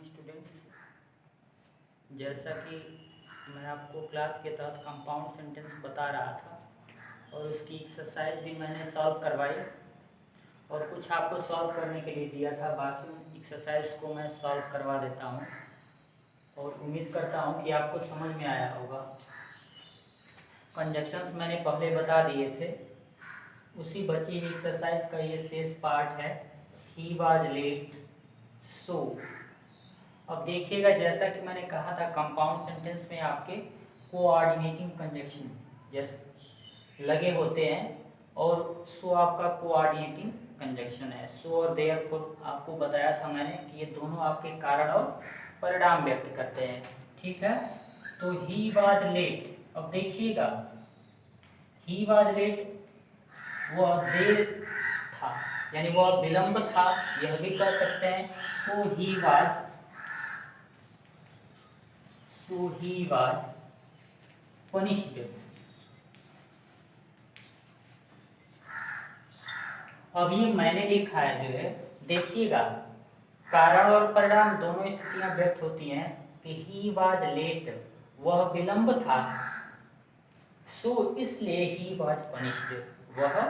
Students, जैसा कि मैं आपको क्लास के तहत कंपाउंड सेंटेंस बता रहा था और उसकी एक्सरसाइज भी मैंने सॉल्व करवाई और कुछ आपको सॉल्व करने के लिए दिया था। बाकी एक्सरसाइज को मैं सॉल्व करवा देता हूँ और उम्मीद करता हूँ कि आपको समझ में आया होगा। कंजक्शंस मैंने पहले बता दिए थे, उसी बची हुई एक्सरसाइज का ये शेष पार्ट है। ही वाज लेट सो। अब देखिएगा, जैसा कि मैंने कहा था कंपाउंड सेंटेंस में आपके कोऑर्डिनेटिंग कंजक्शन जैसे लगे होते हैं और सो आपका कोऑर्डिनेटिंग कंजक्शन है। सो और देयरफॉर आपको बताया था मैंने कि ये दोनों आपके कारण और परिणाम व्यक्त करते हैं। ठीक है, तो ही वाज लेट। अब देखिएगा, ही वाज लेट वह देर था, यानी वह विलंब था, यह भी कह सकते हैं। सो ही वाज पनिश्ड। अब ये मैंने लिखा है जो है, देखिएगा कारण और परिणाम दोनों स्थितियां व्यक्त होती हैं कि ही वाज लेट वह विलंब था, सो इसलिए ही वाज पनिश्ड वह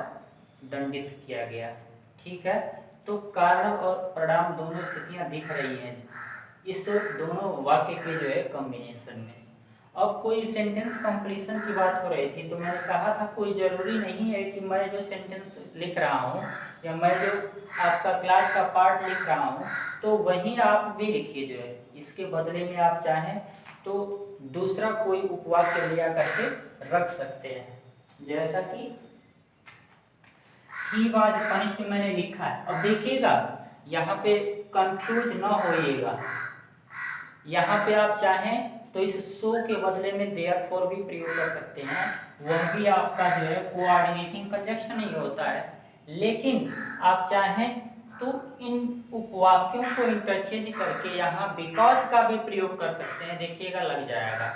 दंडित किया गया। ठीक है, तो कारण और परिणाम दोनों स्थितियां दिख रही हैं इस दोनों वाक्य के जो है कॉम्बिनेशन में। अब कोई सेंटेंस कंप्लीशन की बात हो रही थी, तो मैंने कहा था कोई ज़रूरी नहीं है कि मैं जो सेंटेंस लिख रहा हूँ या मैं जो आपका क्लास का पार्ट लिख रहा हूँ तो वही आप भी लिखिए। जो है इसके बदले में आप चाहें तो दूसरा कोई उपवाक्य लिया करके रख सकते हैं, जैसा कि ही वाज पनिश्ड मैंने लिखा है। अब देखिएगा, यहाँ पे कंफ्यूज ना होइएगा। यहाँ पे आप चाहें तो इस सो के बदले में देयरफॉर भी प्रयोग कर सकते हैं, वह भी आपका जो है कोऑर्डिनेटिंग कंजक्शन ही होता है। लेकिन आप चाहें तो इन उपवाक्यों को इंटरचेंज करके यहाँ बिकॉज का भी प्रयोग कर सकते हैं। देखिएगा लग जाएगा,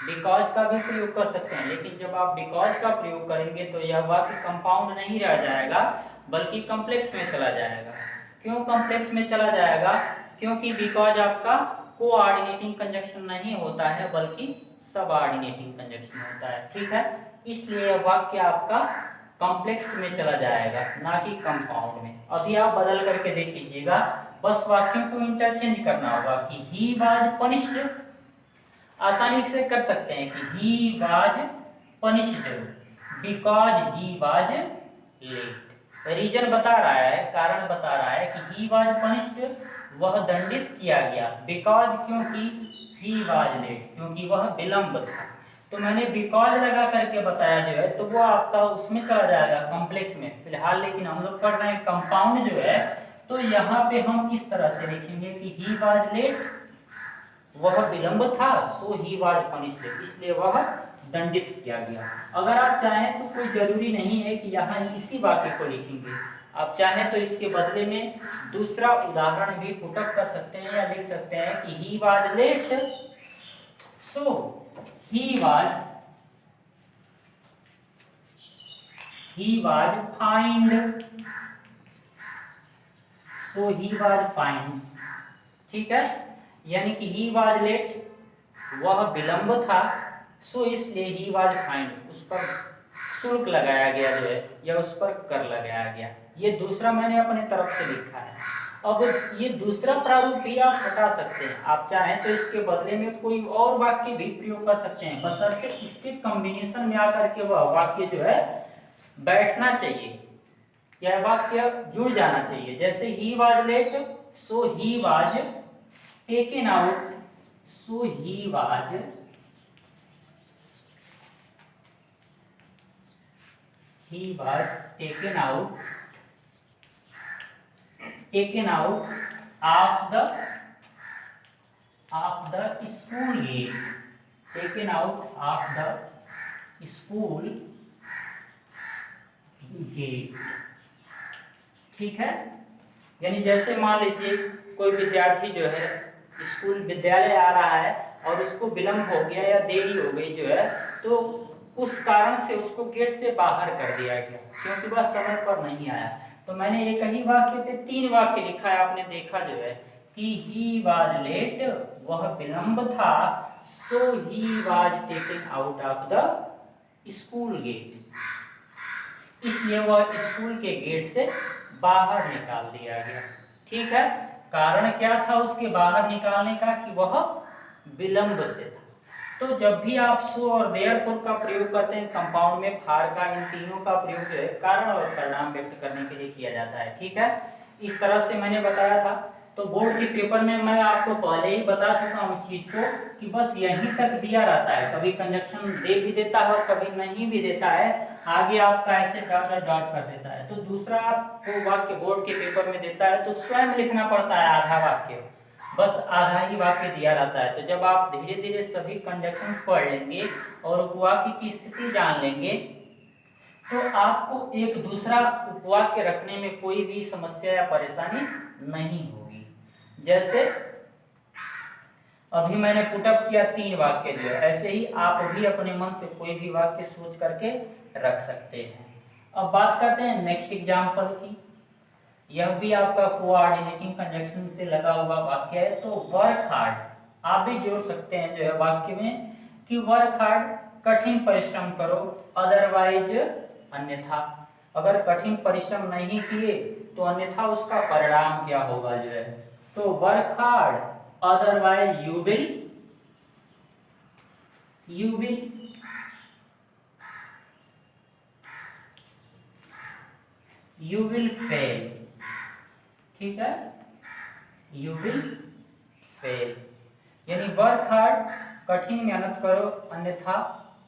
बिकॉज का भी प्रयोग कर सकते हैं। लेकिन जब आप बिकॉज का प्रयोग करेंगे तो यह वाक्य कंपाउंड नहीं रह जाएगा बल्कि कॉम्प्लेक्स में चला जाएगा। क्यों कॉम्प्लेक्स में चला जाएगा? क्योंकि बिकॉज आपका कोऑर्डिनेटिंग कंजक्शन नहीं होता है बल्कि सबऑर्डिनेटिंग कंजक्शन होता है। ठीक है, इसलिए वाक्य आपका कॉम्प्लेक्स में चला जाएगा ना कि कंपाउंड में। अभी आप बदल करके देख लीजिएगा, बस वाक्यों को इंटरचेंज करना होगा कि ही वाज पनिश्ड आसानी से कर सकते हैं कि he was punished because he was late. Reason बता रहा है, कारण बता रहा है कि ही वाज पनिश्ड वह दंडित किया गया, बिकॉज क्योंकि ही वाज लेट क्योंकि वह विलंब था। तो मैंने बिकॉज लगा करके बताया जो है, तो वो आपका उसमें चला जाएगा कॉम्प्लेक्स में फिलहाल। लेकिन हम लोग पढ़ रहे हैं कंपाउंड जो है, तो यहाँ पे हम इस तरह से लिखेंगे कि ही वाज लेट वह विलंब था, सो ही वाज पनिश्ड इसलिए वह दंडित किया गया। अगर आप चाहें तो कोई जरूरी नहीं है कि यहाँ इसी वाक्य को लिखेंगे, आप चाहें तो इसके बदले में दूसरा उदाहरण भी पुटअप कर सकते हैं या लिख सकते हैं कि he was late so he was fined, so he was fined. ठीक है, यानी कि ही वाज लेट वह विलंब था, सो इसलिए ही वाज फाइंड उस पर शुल्क लगाया गया जो है या उस पर कर लगाया गया। ये दूसरा मैंने अपने तरफ से लिखा है। अब ये दूसरा प्रारूप भी आप हटा सकते हैं, आप चाहें तो इसके बदले में कोई और वाक्य भी प्रयोग कर सकते हैं, बशर्ते इसके कॉम्बिनेशन में आकर के वह वाक्य जो है बैठना चाहिए, यह वाक्य जुड़ जाना चाहिए। जैसे he was late so he was taken out, so he was taken out of the school gate, taken out of the school gate। ठीक है, यानी जैसे मान लीजिए कोई विद्यार्थी जो है स्कूल विद्यालय आ रहा है और उसको विलंब हो गया या देरी हो गई जो है, तो उस कारण से उसको गेट से बाहर कर दिया गया क्योंकि वह समय पर नहीं आया। तो मैंने एक ही वाक्य पे 3 वाक्य लिखा है, आपने देखा जो है ही वाज लेट, वह विलंब था, so he was taken out of the school gate, इसलिए वह स्कूल के गेट से बाहर निकाल दिया गया। ठीक है, कारण क्या था उसके बाहर निकालने का, कि वह विलंब से था। तो जब भी आप सो और देयरफॉर का प्रयोग करते हैं कंपाउंड में, फार का, इन तीनों का प्रयोग जो है कारण और परिणाम व्यक्त करने के लिए किया जाता है। ठीक है, इस तरह से मैंने बताया था। तो बोर्ड के पेपर में मैं आपको पहले ही बता चुका हूँ इस चीज को, कि बस यहीं तक दिया रहता है, कभी कंजक्शन दे भी देता है और कभी नहीं भी देता है, आगे आपका ऐसे डॉट डॉट कर देता है। तो दूसरा आपको वाक्य बोर्ड के पेपर में देता है तो स्वयं लिखना पड़ता है आधा वाक्य, बस आधा ही वाक्य दिया रहता है। तो जब आप धीरे धीरे सभी कंजक्शंस पढ़ लेंगे और उपवाक्य की स्थिति जान लेंगे, तो आपको एक दूसरा उपवाक्य रखने में कोई भी समस्या या परेशानी नहीं होगी। जैसे अभी मैंने पुटअप किया 3 वाक्य जो है, ऐसे ही आप भी अपने मन से कोई भी वाक्य सोच करके रख सकते हैं। अब बात करते हैं नेक्स्ट एग्जाम्पल की। यह भी आपका कोऑर्डिनेटिंग कंजक्शन से लगा हुआ वाक्य है। तो वर्क हार्ड आप भी जोड़ सकते हैं जो है वाक्य में, कि वर्क हार्ड कठिन परिश्रम करो, अदरवाइज अन्यथा, अगर कठिन परिश्रम नहीं किए तो अन्यथा उसका परिणाम क्या होगा जो है। तो work hard otherwise you will fail. ठीक है, यू विल फेल, यानी वर्क हार्ड कठिन मेहनत करो अन्यथा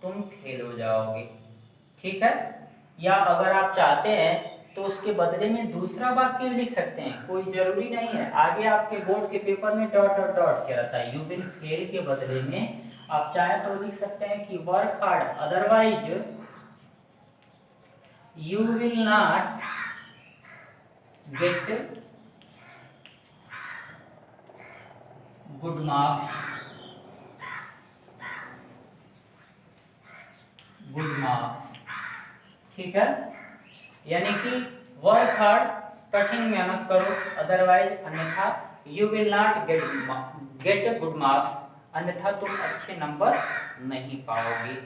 तुम फेल हो जाओगे। ठीक है, या अगर आप चाहते हैं तो उसके बदले में दूसरा वाक्य भी लिख सकते हैं, कोई जरूरी नहीं है। आगे आपके बोर्ड के पेपर में डॉट डॉट डॉट क्या रहता है, यू विल फेल के बदले में आप चाहें तो लिख सकते हैं कि work hard otherwise you will not get good marks, ठीक है, यानी कि वर्क हार्ड कठिन मेहनत करो, अदरवाइज अन्यथा you will not get good marks, अन्यथा तुम अच्छे नंबर नहीं पाओगे।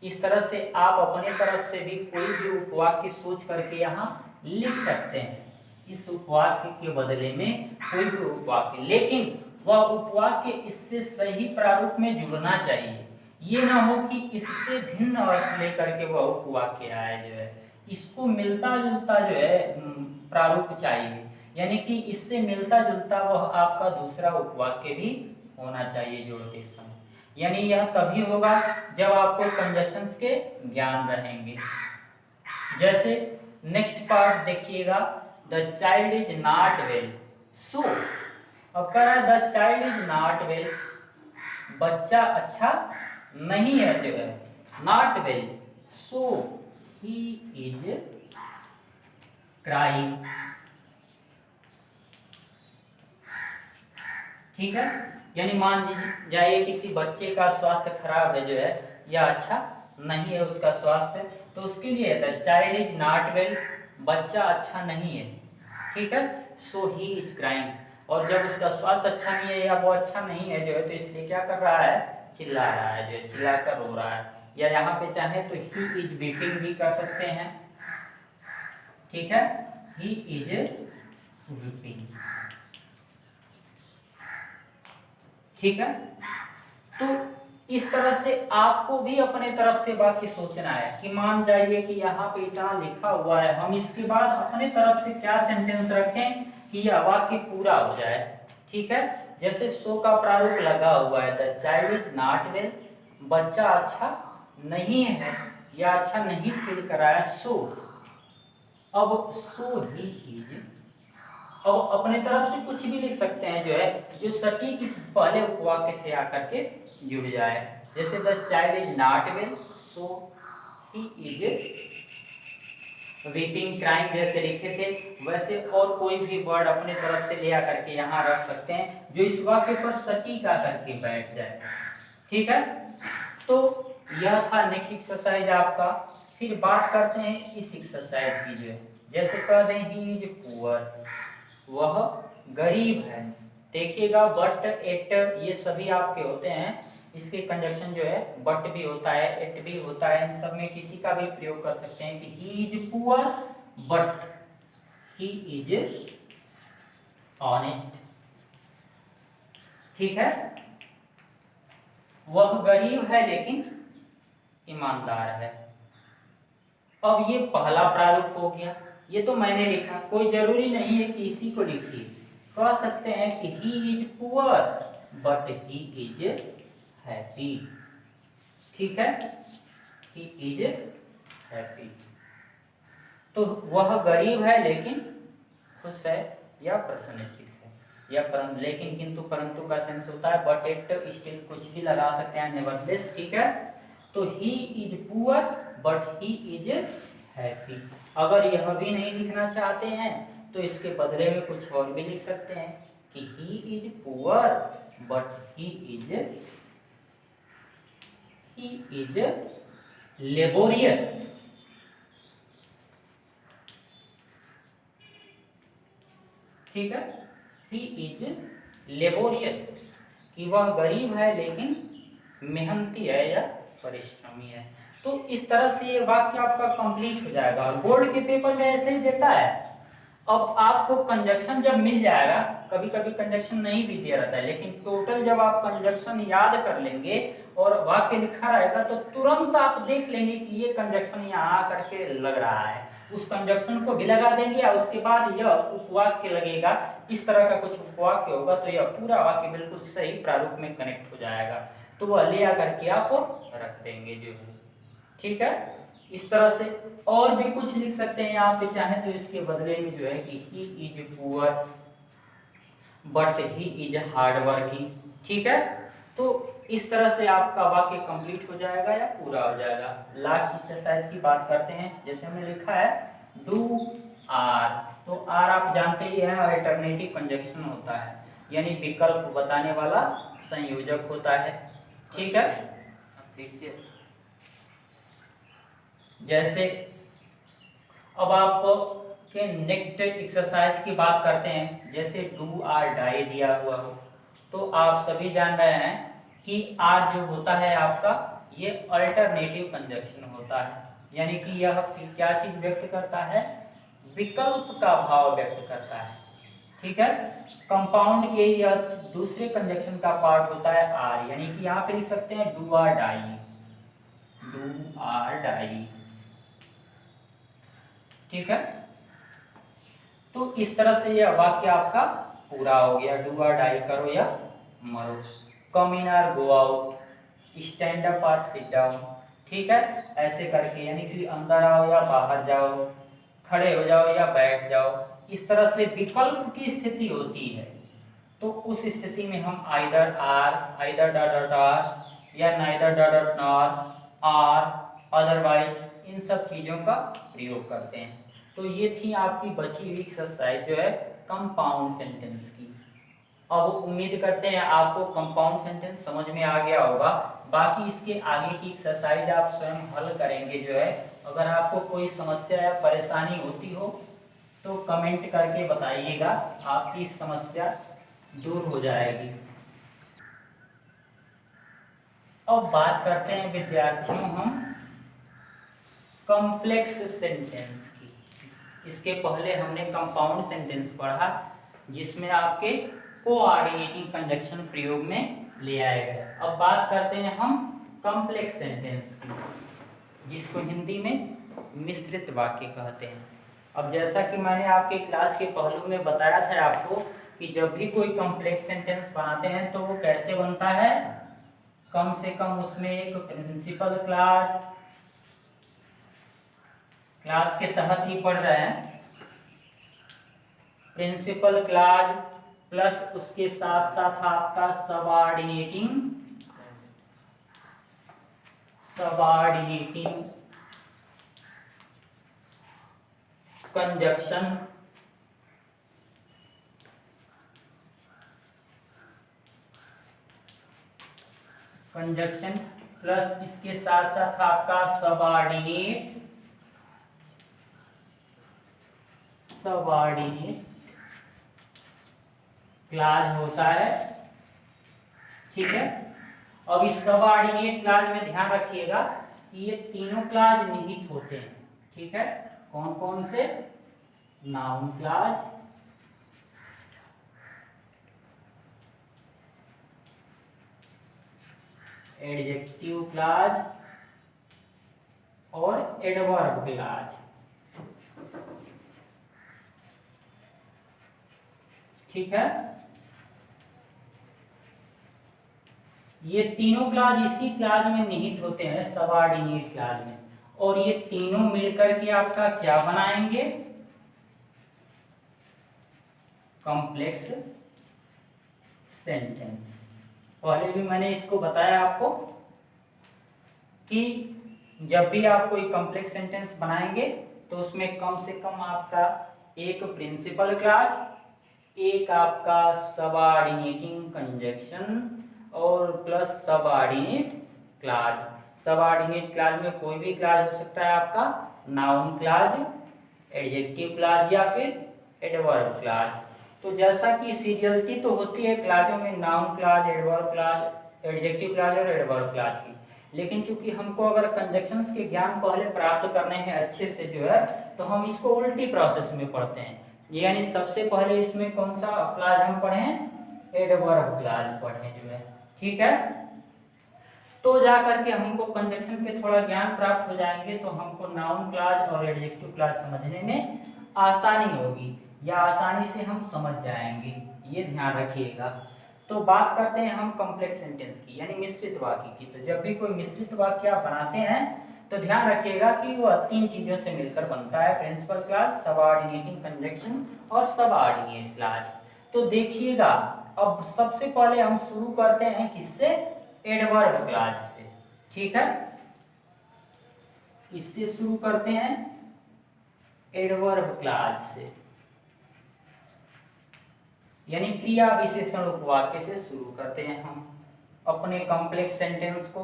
इस तरह से आप अपने तरफ से भी कोई भी उपवाक्य सोच करके यहाँ लिख सकते हैं, इस उपवाक्य के बदले में कोई भी उपवाक्य, लेकिन वह उपवाक्य इससे सही प्रारूप में जुड़ना चाहिए। ये ना हो कि इससे भिन्न अर्थ लेकर के वह उपवाक्य आए जो है, इसको मिलता जुलता जो है प्रारूप चाहिए, यानी कि इससे मिलता जुलता वह आपका दूसरा उपवाक्य भी होना चाहिए जोड़ते समय। यानी यह तभी होगा जब आपको कंजक्शंस के ज्ञान रहेंगे। जैसे नेक्स्ट पार्ट देखिएगा, the child is not well, so अब कह रहा है the child is not well, बच्चा अच्छा नहीं है जो है, not well, so he is crying. ठीक है, यानी मान जाइए किसी बच्चे का स्वास्थ्य खराब है जो है, या अच्छा नहीं है उसका स्वास्थ्य, तो उसके लिए the child is not well, बच्चा अच्छा नहीं है। ठीक है, सो ही इज क्राइंग, और जब उसका स्वास्थ्य अच्छा नहीं है या वो अच्छा नहीं है जो है, तो इसलिए क्या कर रहा है, चिल्ला रहा है, जो चिल्ला कर रो रहा है। या यहाँ पे चाहे तो ही इज वीपिंग भी कर सकते हैं। ठीक है, ही इज वीपिंग। ठीक है, तो इस तरह से आपको भी अपने तरफ से वाक्य सोचना है कि मान जाइए कि यहाँ पे इतना लिखा हुआ है, हम इसके बाद अपने तरफ से क्या सेंटेंस रखें कि यह वाक्य पूरा हो जाए। ठीक है, जैसे सो का प्रारूप लगा हुआ है, the child is not well, बच्चा अच्छा नहीं है या अच्छा नहीं फील कर रहा है, सो अब सो ही इज, अब अपने तरफ से कुछ भी लिख सकते हैं जो है, जो सटीक इस पहले उपवाक्य से आकर के जुड़ जाए। जैसे the child is not well, so he is weeping, crying जैसे लिखे थे वैसे और कोई भी वर्ड अपने तरफ से ले आकर के यहाँ रख सकते हैं जो इस वाक्य पर सटीक आकर के बैठ जाए। ठीक है, तो यह था नेक्स्ट एक्सरसाइज आपका। फिर बात करते हैं इस एक्सरसाइज की जो है, जैसे कह दें ही इज पुअर, वह गरीब है, देखिएगा बट, एट, ये सभी आपके होते हैं। इसके कंजक्शन जो है बट भी होता है, एट भी होता है, इन सब में किसी का भी प्रयोग कर सकते हैं कि he is poor but he is honest. ठीक है, वह गरीब है लेकिन ईमानदार है। अब ये पहला प्रारूप हो गया, ये तो मैंने लिखा, कोई जरूरी नहीं है कि इसी को लिखिए। कह सकते हैं कि he is poor but he is happy. ठीक है, ही इज हैप्पी। तो वह गरीब है लेकिन खुश है या प्रसन्नचित्त है, या लेकिन किंतु परंतु का सेंस होता है बट एट स्टिल, कुछ भी लगा सकते हैं, नेवरदलेस। ठीक है, तो he is poor but he is happy. अगर यह भी नहीं लिखना चाहते हैं तो इसके बदले में कुछ और भी लिख सकते हैं कि he is poor but he is laborious. ठीक है, ही इज लेबोरियस, कि वह गरीब है लेकिन मेहनती है या परिश्रमी है। तो इस तरह से ये वाक्य आपका कंप्लीट हो जाएगा और बोर्ड के पेपर में ऐसे ही देता है। अब आपको कंजक्शन जब मिल जाएगा, कभी कभी कंजक्शन नहीं भी दिया रहता है, लेकिन टोटल जब आप कंजक्शन याद कर लेंगे और वाक्य लिखा रहेगा तो तुरंत आप देख लेंगे कि ये कंजक्शन यहाँ करके लग रहा है, उस कंजक्शन को भी लगा देंगे और उसके बाद यह उपवाक्य लगेगा। इस तरह का कुछ उपवाक्य होगा तो यह पूरा वाक्य बिल्कुल सही प्रारूप में कनेक्ट हो जाएगा, तो वह ले आकर के आप रख देंगे जो है। ठीक है, इस तरह से और भी कुछ लिख सकते हैं यहाँ पे चाहे तो, इसके बदले में जो है कि he is poor but he is hard working. ठीक है, तो इस तरह से आपका वाक्य कंप्लीट हो जाएगा या पूरा हो जाएगा। लास्ट एक्सरसाइज की बात करते हैं, जैसे हमने लिखा है डू आर, तो आर आप जानते ही हैं अल्टरनेटिव कंजक्शन होता है, यानी विकल्प बताने वाला संयोजक होता है। ठीक है, फिर से जैसे अब आप के नेक्स्ट एक्सरसाइज की बात करते हैं, जैसे डू आर डाई दिया हुआ हो, तो आप सभी जान रहे हैं कि आर जो होता है आपका ये अल्टरनेटिव कंजक्शन होता है, यानी कि यह क्या चीज व्यक्त करता है, विकल्प का भाव व्यक्त करता है। ठीक है, कंपाउंड के यह दूसरे कंजक्शन का पार्ट होता है आर, यानी कि यहाँ पे लिख सकते हैं do or die, do or die. ठीक है, तो इस तरह से यह वाक्य आपका पूरा हो गया, डू आर डाई, करो या मरो, come in or go out, stand up और सिट डाउन। ठीक है, ऐसे करके यानी कि अंदर आओ या बाहर जाओ, खड़े हो जाओ या बैठ जाओ, इस तरह से विकल्प की स्थिति होती है। तो उस स्थिति में हम either or, either dot dot or, या neither dot dot nor, or, otherwise, इन सब चीजों का प्रयोग करते हैं। तो ये थी आपकी बची हुई एक्सरसाइज जो है कंपाउंड सेंटेंस की। अब उम्मीद करते हैं आपको कंपाउंड सेंटेंस समझ में आ गया होगा। बाकी इसके आगे की एक्सरसाइज आप स्वयं हल करेंगे जो है। अगर आपको कोई समस्या या परेशानी होती हो तो कमेंट करके बताइएगा, आपकी समस्या दूर हो जाएगी। अब बात करते हैं विद्यार्थियों हम कॉम्प्लेक्स सेंटेंस की। इसके पहले हमने कंपाउंड सेंटेंस पढ़ा जिसमें आपके कोऑर्डिनेटिंग कंजक्शन प्रयोग में ले आए गए। अब बात करते हैं हम कॉम्प्लेक्स सेंटेंस की, जिसको हिंदी में मिश्रित वाक्य कहते हैं। अब जैसा कि मैंने आपके क्लास के पहलू में बताया था आपको कि जब भी कोई कॉम्प्लेक्स सेंटेंस बनाते हैं तो वो कैसे बनता है, कम से कम उसमें एक प्रिंसिपल क्लास के तहत ही पढ़ रहे हैं, प्रिंसिपल क्लास प्लस उसके साथ साथ आपका सबऑर्डिनेटिंग कंजक्शन, प्लस इसके साथ साथ आपका सबऑर्डिनेट क्लॉज होता है। ठीक है, अब इस सबऑर्डिनेट क्लॉज में ध्यान रखिएगा कि ये तीनों क्लॉज निहित होते हैं। ठीक है, कौन कौन से? नाउन क्लॉज, एडजेक्टिव क्लॉज और एडवर्ब क्लॉज। ठीक है, ये तीनों क्लॉज इसी क्लॉज में निहित होते हैं, सबऑर्डिनेट क्लॉज में, और ये तीनों मिलकर के आपका क्या बनाएंगे? Complex sentence. पहले भी मैंने इसको बताया आपको कि जब भी आप कोई कॉम्प्लेक्स सेंटेंस बनाएंगे तो उसमें कम से कम आपका एक प्रिंसिपल क्लॉज, एक आपका सबऑर्डिनेटिंग कंजक्शन और plus subordinate clause. Subordinate clause में कोई भी क्लॉज हो सकता है आपका नाउन क्लॉज, एडजेक्टिव क्लॉज या फिर एडवर्ब क्लॉज। तो जैसा कि सीरियलिटी तो होती है क्लॉजों में, noun clause, adverb clause, adjective clause और एडवर्ब क्लॉज की, लेकिन चूंकि हमको अगर कंजक्शंस के ज्ञान पहले प्राप्त करने हैं अच्छे से जो है, तो हम इसको उल्टी प्रोसेस में पढ़ते हैं। यानी सबसे पहले इसमें कौन सा क्लॉज हम पढ़े? एडवर्ब क्लॉज पढ़े जो है। ठीक है, तो जा करके हमको कंजक्शन के थोड़ा ज्ञान प्राप्त हो जाएंगे तो हमको नाउन क्लॉज और एडजेक्टिव क्लॉज समझने में आसानी होगी या आसानी से हम समझ जाएंगे, ये ध्यान रखिएगा। तो बात करते हैं हम कॉम्प्लेक्स सेंटेंस की, यानी मिश्रित वाक्य की। तो जब भी कोई मिश्रित वाक्य आप बनाते हैं तो ध्यान रखिएगा कि वह तीन चीजों से मिलकर बनता है, प्रिंसिपल क्लॉज, सबऑर्डिनेटिंग कंजक्शन और सबऑर्डिनेट क्लॉज। तो देखिएगा, अब सबसे पहले हम शुरू करते हैं किससे? एडवर्ब क्लॉज से। ठीक है, इससे शुरू करते हैं, एडवर्ब क्लॉज से, यानी क्रिया विशेषण उपवाक्य से शुरू करते हैं हम अपने कॉम्प्लेक्स सेंटेंस को।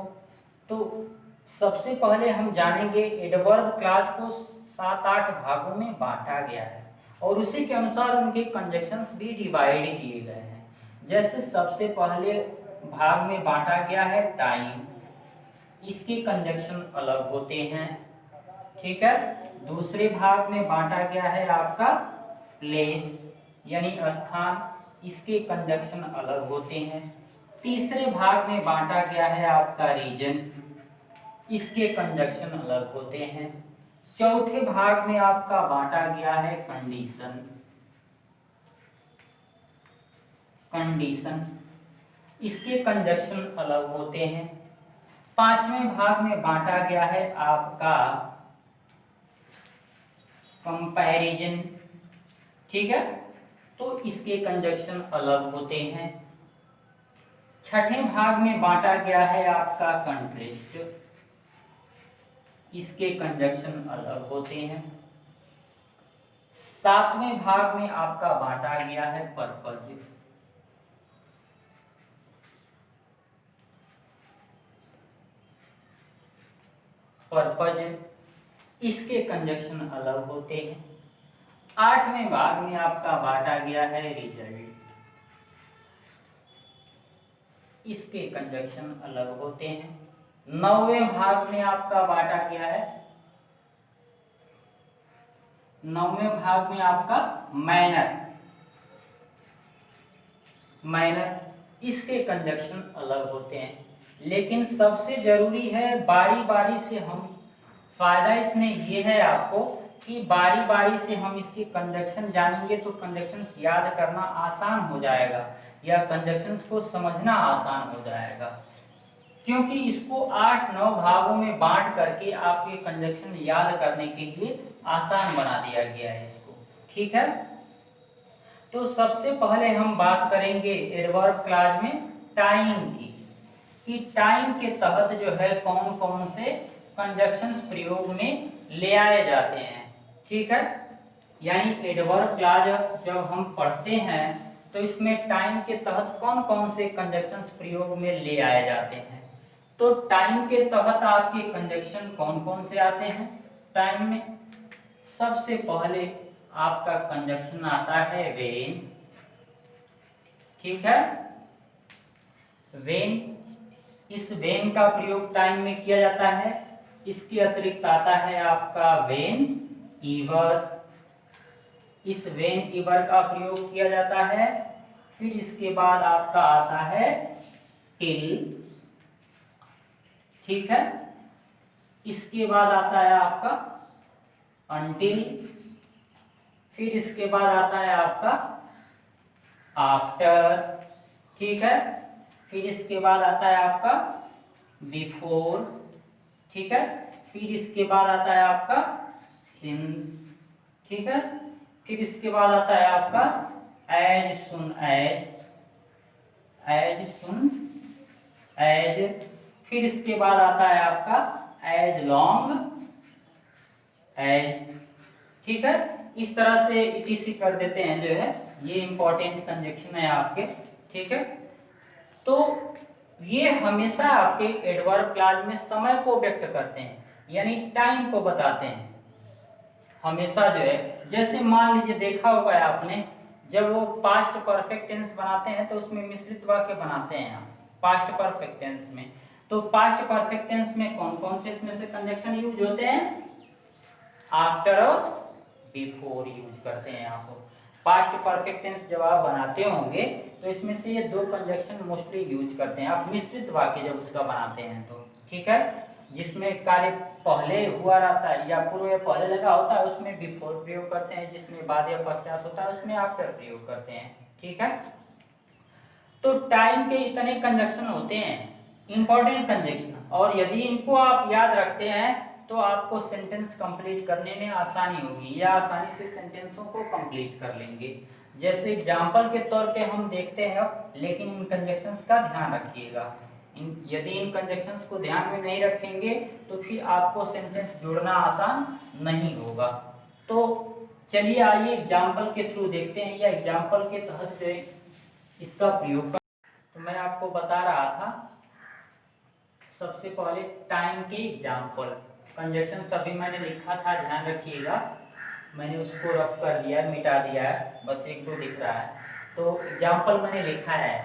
तो सबसे पहले हम जानेंगे एडवर्ब क्लॉज को 7-8 भागों में बांटा गया है और उसी के अनुसार उनके कंजक्शंस भी डिवाइड किए गए हैं। जैसे सबसे पहले भाग में बांटा गया है टाइम, इसके कंजक्शन अलग होते हैं। ठीक है, दूसरे भाग में बांटा गया है आपका प्लेस, यानी स्थान, इसके कंजक्शन अलग होते हैं। तीसरे भाग में बांटा गया है आपका रीजन, इसके कंजक्शन अलग होते हैं। चौथे भाग में आपका बांटा गया है कंडीशन, इसके कंजक्शन अलग होते हैं। पांचवें भाग में बांटा गया है आपका कंपैरिजन। ठीक है, तो इसके कंजक्शन अलग होते हैं। छठे भाग में बांटा गया है आपका कंट्रास्ट, इसके कंजक्शन अलग होते हैं। सातवें भाग में आपका बांटा गया है पर्पज, इसके कंजक्शन अलग होते हैं। आठवें भाग में आपका बांटा गया है रिजल्ट, इसके कंजक्शन अलग होते हैं। नौवें भाग में आपका बांटा गया है, नौवें भाग में आपका मैनर, इसके कंजक्शन अलग होते हैं। लेकिन सबसे जरूरी है बारी बारी से हम, फायदा इसमें ये है आपको कि बारी बारी से हम इसके कंजक्शन जानेंगे तो कंजक्शंस याद करना आसान हो जाएगा या कंजक्शंस को समझना आसान हो जाएगा, क्योंकि इसको 8-9 भागों में बांट करके आपके कंजक्शन याद करने के लिए आसान बना दिया गया है इसको। ठीक है, तो सबसे पहले हम बात करेंगे एडवर्ब क्लॉज में टाइम की, कि टाइम के तहत जो है कौन कौन से कंजक्शंस प्रयोग में ले आए जाते हैं। ठीक है, यानी एडवर्ब क्लॉज जब हम पढ़ते हैं तो इसमें टाइम के तहत कौन कौन से कंजक्शंस प्रयोग में ले आए जाते हैं। तो टाइम के तहत आपके कंजक्शन कौन कौन से आते हैं टाइम में? सबसे पहले आपका कंजक्शन आता है व्हेन, ठीक है। वेन, इस वेन का प्रयोग टाइम में किया जाता है। इसके अतिरिक्त आता है आपका वेन ईवर, इस वेन ईवर का प्रयोग किया जाता है। फिर इसके बाद आपका आता है टिल, ठीक है। इसके बाद आता है आपका अनटिल, फिर इसके बाद आता है आपका आफ्टर, ठीक है। फिर इसके बाद आता है आपका बिफोर, ठीक है। फिर इसके बाद आता है आपका सिंस, ठीक है। फिर इसके बाद आता है आपका as soon as, as soon as. फिर इसके बाद आता है आपका एज लॉन्ग एज, ठीक है। इस तरह से इटीसी कर देते हैं जो है, ये इंपॉर्टेंट कंजक्शन है आपके, ठीक है। तो ये हमेशा आपके एडवर्ब क्लॉज में समय को व्यक्त करते हैं, यानी टाइम को बताते हैं हमेशा जो है। जैसे मान लीजिए देखा होगा आपने, जब वो पास्ट परफेक्ट टेंस बनाते हैं तो उसमें मिश्रित वाक्य बनाते हैं पास्ट परफेक्ट टेंस में। तो पास्ट परफेक्ट टेंस में कौन कौन से इसमें से कंजक्शन यूज होते हैं? आफ्टर और बिफोर यूज करते हैं आप। पास्ट परफेक्ट टेंस जब आप बनाते होंगे तो इसमें से ये दो कंजक्शन मोस्टली यूज करते हैं आप मिश्रित वाक्य जब उसका बनाते हैं तो, ठीक है। जिसमें कार्य पहले हुआ रहता है या पूर्व या पहले लगा होता है उसमें बिफोर प्रयोग करते हैं, जिसमें बाद या पश्चात होता है उसमें आफ्टर प्रयोग करते हैं, ठीक है। तो टाइम के इतने कंजक्शन होते हैं इंपॉर्टेंट कंजक्शन, और यदि इनको आप याद रखते हैं तो आपको सेंटेंस कंप्लीट करने में आसानी होगी या आसानी से सेंटेंसों को कंप्लीट कर लेंगे। जैसे एग्जांपल के तौर पे हम देखते हैं अब, लेकिन इन कंजक्शंस का ध्यान रखिएगा। यदि इन कंजक्शंस को ध्यान में नहीं रखेंगे तो फिर आपको सेंटेंस जोड़ना आसान नहीं होगा। तो चलिए आइए एग्जाम्पल के थ्रू देखते हैं, या एग्जाम्पल के तहत जो इसका प्रयोग कर। तो मैं आपको बता रहा था सबसे पहले टाइम के एग्जाम्पल कंजक्शन सभी मैंने लिखा था, ध्यान रखिएगा। मैंने उसको रफ कर दिया, मिटा दिया है, बस एक दो दिख रहा है। तो एग्जाम्पल मैंने लिखा है,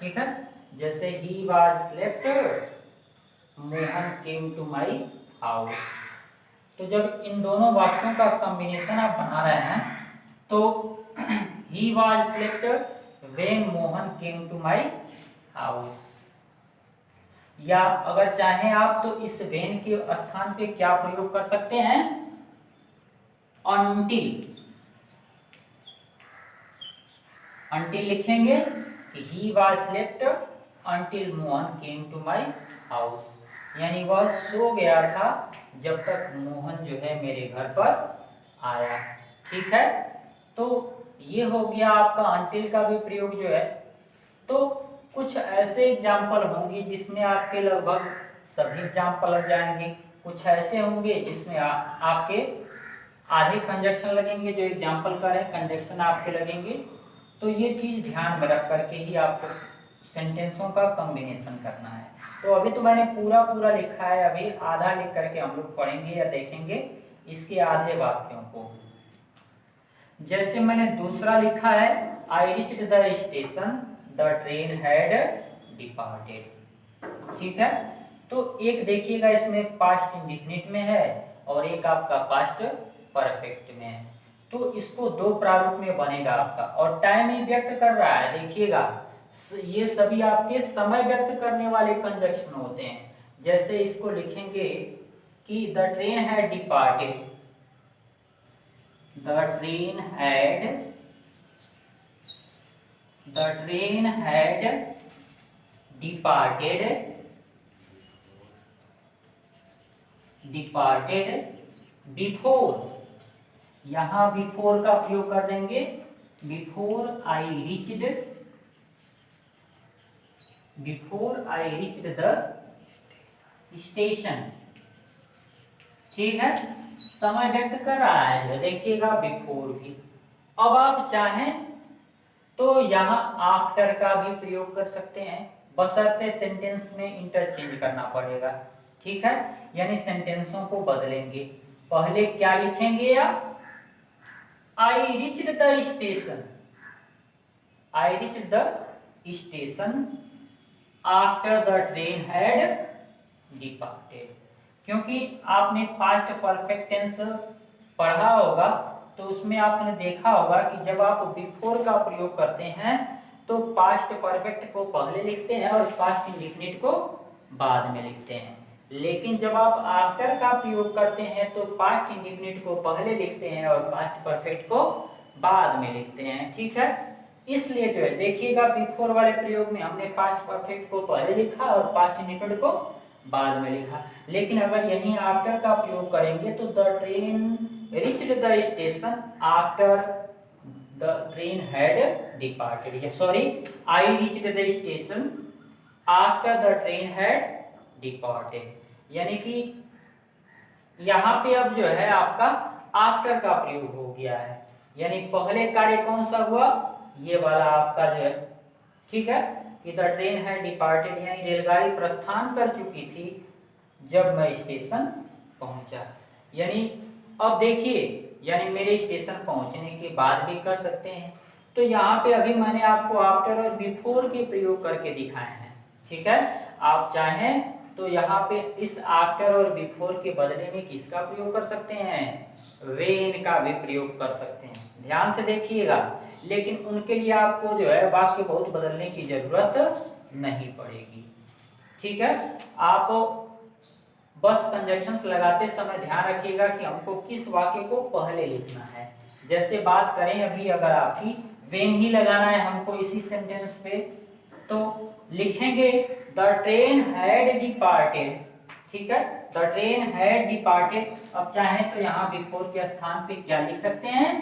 ठीक है। जैसे he was slept, Mohan came to my house. तो जब इन दोनों वाक्यों का कॉम्बिनेशन आप बना रहे हैं तो he was slept when Mohan came to my house, या अगर चाहें आप तो इस व्हेन के स्थान पे क्या प्रयोग कर सकते हैं? अनटिल, अनटिल लिखेंगे कि he was slept until Mohan came to my house, यानी वह सो गया था जब तक मोहन जो है मेरे घर पर आया, ठीक है। तो ये हो गया आपका अनटिल का भी प्रयोग जो है। तो कुछ ऐसे एग्जाम्पल होंगे जिसमें आपके लगभग सभी एग्जाम्पल लग जाएंगे, कुछ ऐसे होंगे जिसमें आपके आधे कंजक्शन लगेंगे, जो एग्जाम्पल का है कंजक्शन आपके लगेंगे। तो ये चीज़ ध्यान में रख करके ही आपको सेंटेंसों का कॉम्बिनेशन करना है। तो अभी तो मैंने पूरा पूरा लिखा है, अभी आधा लिख करके हम लोग पढ़ेंगे या देखेंगे इसके आधे वाक्यों को। जैसे मैंने दूसरा लिखा है, आई reached the station the train had departed, ठीक है। तो एक देखिएगा इसमें पास्ट इंडिफिनिट में है और एक आपका पास्ट परफेक्ट में है। तो इसको दो प्रारूप में बनेगा आपका, और टाइम ही व्यक्त कर रहा है। देखिएगा ये सभी आपके समय व्यक्त करने वाले कंजक्शन होते हैं। जैसे इसको लिखेंगे कि the train had departed, the train had departed before, यहां बिफोर का प्रयोग कर देंगे, before I reached the station, ठीक है। समय व्यक्त कर रहा है जो, देखिएगा बिफोर भी। अब आप चाहें तो यहाँ आफ्टर का भी प्रयोग कर सकते हैं, बशर्ते सेंटेंस में इंटरचेंज करना पड़ेगा, ठीक है। यानी सेंटेंसों को बदलेंगे, पहले क्या लिखेंगे आप? I reached the station, I reached the station after the train had departed. क्योंकि आपने पास्ट परफेक्ट टेंस पढ़ा होगा तो उसमें आपने देखा होगा कि जब आप बिफोर का प्रयोग करते हैं तो पास्ट परफेक्ट को पहले लिखते हैं और पास्ट इंडेफिनिट को बाद में लिखते हैं, लेकिन जब आप आफ्टर का प्रयोग करते हैं तो पास्ट इंडेफिनिट को पहले लिखते हैं और पास्ट परफेक्ट को बाद में लिखते हैं। ठीक है, इसलिए जो है देखिएगा बिफोर वाले प्रयोग में हमने पास्ट परफेक्ट को पहले लिखा और पास्ट इंडेफिनिट को बाद में लिखा, लेकिन अगर यहीं आफ्टर का प्रयोग करेंगे तो the train reached the station after the train had departed, sorry I reached the station after the train had departed, यानी कि यहाँ पे अब जो है आपका आफ्टर का प्रयोग हो गया है, यानी पहले कार्य कौन सा हुआ, ये वाला आपका जो है, ठीक है, कि द ट्रेन है डिपार्टेड, यानी रेलगाड़ी प्रस्थान कर चुकी थी जब मैं स्टेशन पहुंचा। यानी अब देखिए, यानी मेरे स्टेशन पहुंचने के बाद भी कर सकते हैं, तो यहाँ पे अभी मैंने आपको आफ्टर और बिफोर के प्रयोग करके दिखाए हैं। ठीक है, आप चाहें तो यहाँ पे इस आफ्टर और बिफोर के बदले में किसका प्रयोग कर सकते हैं, वेन का भी प्रयोग कर सकते हैं, ध्यान से देखिएगा, लेकिन उनके लिए आपको जो है वाक्य बहुत बदलने की जरूरत नहीं पड़ेगी। ठीक है, आप बस कंजक्शंस लगाते समय ध्यान रखिएगा कि हमको किस वाक्य को पहले लिखना है। जैसे बात करें अभी, अगर आपकी वेन ही लगाना है हमको इसी सेंटेंस पे, तो लिखेंगे द ट्रेन हैड डिपार्टेड। ठीक है, द ट्रेन हैड डिपार्टेड। अब चाहें तो यहाँ बिफोर के स्थान पे क्या लिख सकते हैं,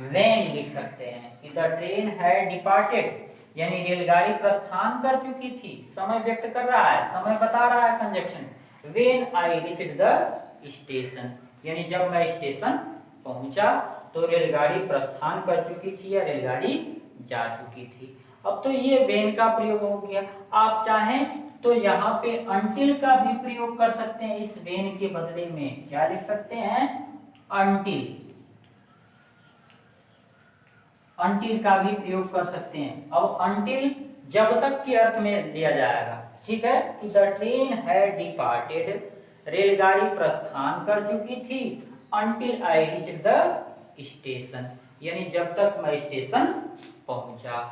वेन लिख सकते हैं कि द ट्रेन हैड डिपार्टेड, यानी रेलगाड़ी प्रस्थान कर चुकी थी, समय व्यक्त कर रहा है, समय बता रहा है conjunction. When I reached the station, यानी जब मैं स्टेशन पहुंचा तो रेलगाड़ी प्रस्थान कर चुकी थी या रेलगाड़ी जा चुकी थी। अब तो ये वेन का प्रयोग हो गया। आप चाहें तो यहाँ पे अंटिल का भी प्रयोग कर सकते हैं, इस वेन के बदले में क्या लिख सकते हैं, अंटिल, अंटिल का भी प्रयोग कर सकते हैं। अब अंटिल जब तक के अर्थ में लिया जाएगा। ठीक है, कि द ट्रेन हैड डिपार्टेड, रेलगाड़ी प्रस्थान कर चुकी थी, until I reach the station, यानी जब तक मैं स्टेशन पहुंचा।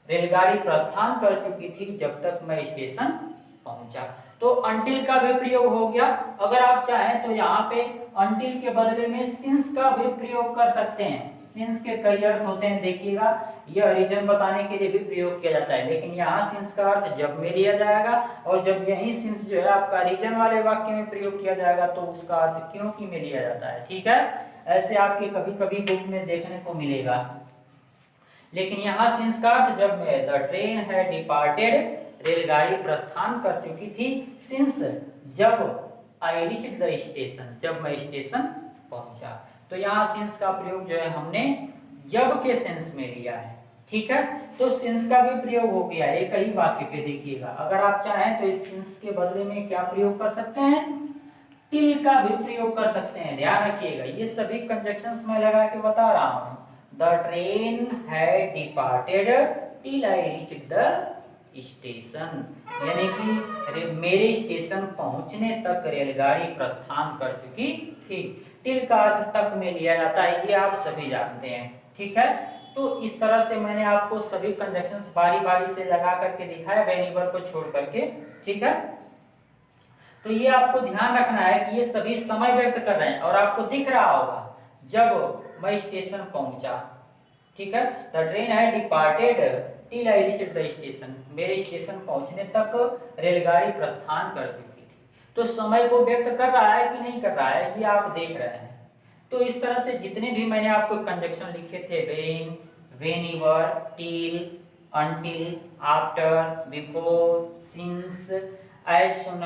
रेलगाड़ी प्रस्थान कर चुकी थी जब तक मैं स्टेशन पहुंचा, तो अंटिल का भी प्रयोग हो गया। अगर आप चाहें तो यहाँ पे अंटिल के बदले में सिंस का भी प्रयोग कर सकते हैं। सिंस के कई अर्थ होते हैं, देखिएगा, यह रीजन बताने के लिए भी प्रयोग किया जाता है, लेकिन यहाँ सिंस का अर्थ जब में लिया जाएगा, और जब यही सिंस जो है आपका रीजन वाले वाक्य में प्रयोग किया जाएगा तो उसका अर्थ क्योंकि में लिया जाता है। ठीक है, ऐसे आपके कभी कभी बुक में देखने को मिलेगा, लेकिन यहाँ सिंस का अर्थ जब में, द ट्रेन है डिपार्टेड, रेलगाड़ी प्रस्थान कर चुकी थी, सिंस जब आई रीच द स्टेशन, जब मैं स्टेशन पहुंचा। तो यहाँ सिंस का प्रयोग जो है हमने जब के सेंस में लिया है। ठीक है, तो सिंस का भी प्रयोग हो गया एक ही वाक्य पे। देखिएगा, अगर आप चाहें तो इस सिंस के बदले में क्या प्रयोग कर सकते हैं, टिल का भी प्रयोग कर सकते हैं। ध्यान रखिएगा, ये सभी कंजक्शंस मैं लगा के बता रहा हूँ। The train had departed till I reached the station, यानी कि मेरे स्टेशन पहुंचने तक रेलगाड़ी प्रस्थान कर चुकी थी। टिल का अर्थ तक में लिया जाता है, ये आप सभी जानते हैं। ठीक है, तो इस तरह से मैंने आपको सभी कंजक्शंस बारी बारी से लगा करके दिखाया, वेनिवर को छोड़ करके। ठीक है, तो ये आपको ध्यान रखना है कि ये सभी समय व्यक्त कर रहे हैं, और आपको दिख रहा होगा जब मैं स्टेशन पहुंचा। ठीक है, the train had departed till I reached the station, मेरे स्टेशन पहुंचने तक रेलगाड़ी प्रस्थान कर चुकी थी। तो समय को व्यक्त कर रहा है कि नहीं कर रहा है, ये आप देख रहे हैं। तो इस तरह से जितने भी मैंने आपको कंजक्शन लिखे थे, when, whenever, till, until, after, before, since, as soon